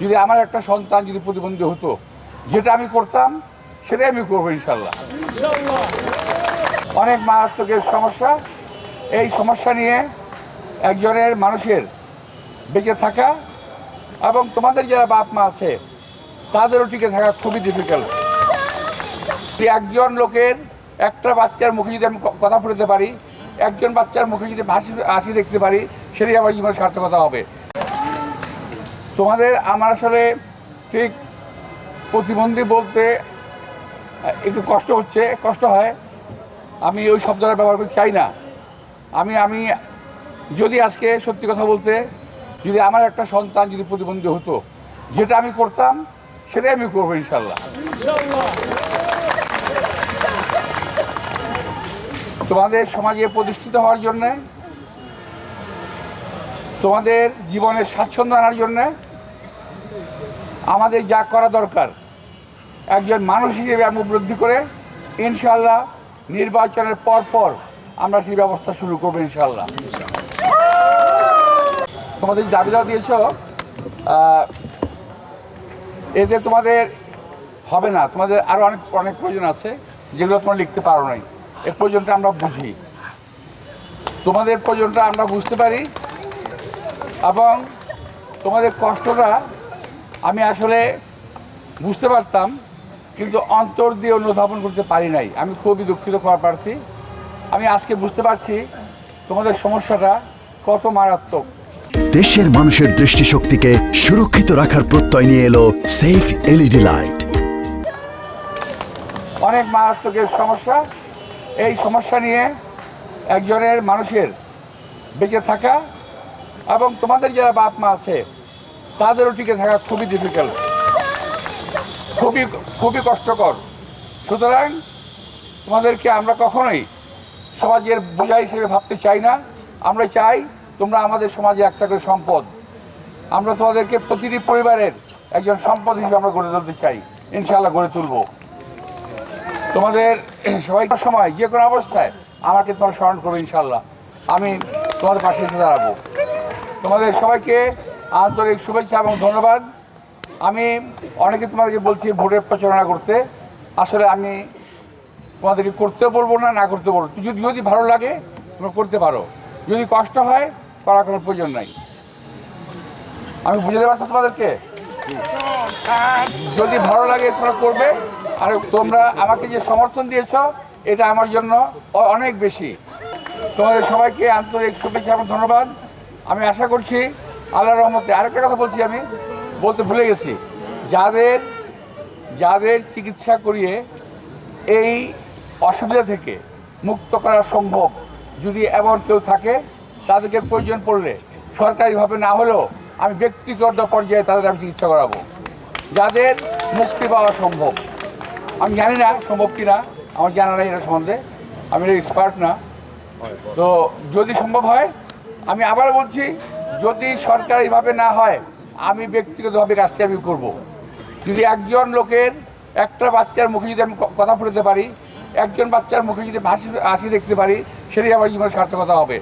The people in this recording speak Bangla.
যদি আমার একটা সন্তান যদি প্রতিবন্ধী হতো, যেটা আমি করতাম সেটাই আমি করবো ইনশাল্লাহ। অনেক মারাত্মকের সমস্যা, এই সমস্যা নিয়ে একজনের মানুষের বেঁচে থাকা এবং তোমাদের যারা বাপ মা আছে তাদেরও টিকে থাকা খুবই ডিফিকাল্ট। একজন লোকের একটা বাচ্চার মুখে যদি আমি কথা ফুটাতে পারি, একজন বাচ্চার মুখে যদি হাসি দেখতে পারি, সেটাই আমার জীবনের সার্থকতা হবে। তোমাদের আমার আসলে ঠিক প্রতিবন্ধী বলতে একটু কষ্ট হয়, আমি ওই শব্দটা ব্যবহার করতে চাই না। আমি যদি আজকে সত্যি কথা বলতে, যদি আমার একটা সন্তান যদি প্রতিবন্ধী হতো, যেটা আমি করতাম সেটাই আমি করবো ইনশাল্লাহ। তোমাদের সমাজে প্রতিষ্ঠিত হওয়ার জন্যে, তোমাদের জীবনের স্বাচ্ছন্দ্য আনার জন্যে আমাদের যা করা দরকার, একজন মানুষ হিসেবে আমি উপলব্ধি করে ইনশাল্লাহ নির্বাচনের পর আমরা সেই ব্যবস্থা শুরু করবো ইনশাল্লাহ। তোমাদের দাবি দাওয়া দিয়েছ, এতে তোমাদের হবে না, তোমাদের আরও অনেক প্রয়োজন আছে যেগুলো তোমরা লিখতে পারো নাই। এর প্রয়োজনটা আমরা বুঝি, তোমাদের প্রয়োজনটা আমরা বুঝতে পারি এবং তোমাদের কষ্টটা আমি আসলে বুঝতে পারতাম, কিন্তু অন্তর দিয়ে অনুধাবন করতে পারি নাই। আমি খুবই দুঃখিত প্রার্থী। আমি আজকে বুঝতে পারছি তোমাদের সমস্যাটা কত মারাত্মক। দেশের মানুষের দৃষ্টিশক্তিকে সুরক্ষিত রাখার প্রত্যয় নিয়ে এলো সেফ এলইডি লাইট। অনেক মারাত্মকের সমস্যা, এই সমস্যা নিয়ে একজনের মানুষের বেঁচে থাকা এবং তোমাদের যারা বাপ মা আছে তাদেরও টিকে থাকা খুবই ডিফিকাল্ট, খুবই কষ্টকর। সুতরাং তোমাদেরকে আমরা কখনোই সমাজের বোঝা হিসেবে ভাবতে চাই না। আমরা চাই তোমরা আমাদের সমাজে একটা করে সম্পদ। আমরা তোমাদেরকে প্রতিটি পরিবারের একজন সম্পদ হিসেবে আমরা গড়ে তুলতে চাই, ইনশাআল্লাহ গড়ে তুলব। তোমাদের সবাইকার সময় যে কোনো অবস্থায় আমাকে তোমার স্মরণ করবো ইনশাআল্লাহ। আমি তোমাদের পাশে এসে দাঁড়াবো। তোমাদের সবাইকে আন্তরিক শুভেচ্ছা এবং ধন্যবাদ। আমি অনেকে তোমাদেরকে বলছি ভোটের প্রচারণা করতে, আসলে আমি তোমাদেরকে করতে বলবো না করতে বলবো। যদি ভালো লাগে তোমরা করতে পারো, যদি কষ্ট হয় করার কোনো প্রয়োজন নাই। আমি বুঝতে পারছি তোমাদেরকে, যদি ভালো লাগে তোমরা করবে। আর তোমরা আমাকে যে সমর্থন দিয়েছ এটা আমার জন্য অনেক বেশি। তোমাদের সবাইকে আন্তরিক শুভেচ্ছা এবং ধন্যবাদ। আমি আশা করছি আল্লাহর রহমতে। আরেকটা কথা বলছি, আমি বলতে ভুলে গেছি, যাদের চিকিৎসা করিয়ে এই অসুবিধা থেকে মুক্ত করা সম্ভব, যদি এমন কেউ থাকে তাদেরকে প্রয়োজন পড়লে সরকারিভাবে না হলেও আমি ব্যক্তিগত পর্যায়ে তাদের আমি চিকিৎসা করাবো, যাদের মুক্তি পাওয়া সম্ভব। আমি জানি না সম্ভব কি না, আমার জানা নেই এটা সম্বন্ধে, আমি এক্সপার্ট না। তো যদি সম্ভব হয়, আমি আবার বলছি, যদি সরকারিভাবে না হয় আমি ব্যক্তিগতভাবে কাজটি আমি করবো। যদি একজন লোকের একটা বাচ্চার মুখে যদি আমি কথা ফুটাতে পারি, একজন বাচ্চার মুখে যদি হাসি দেখতে পারি, সেটাই আমার জীবনের সার্থকতা হবে।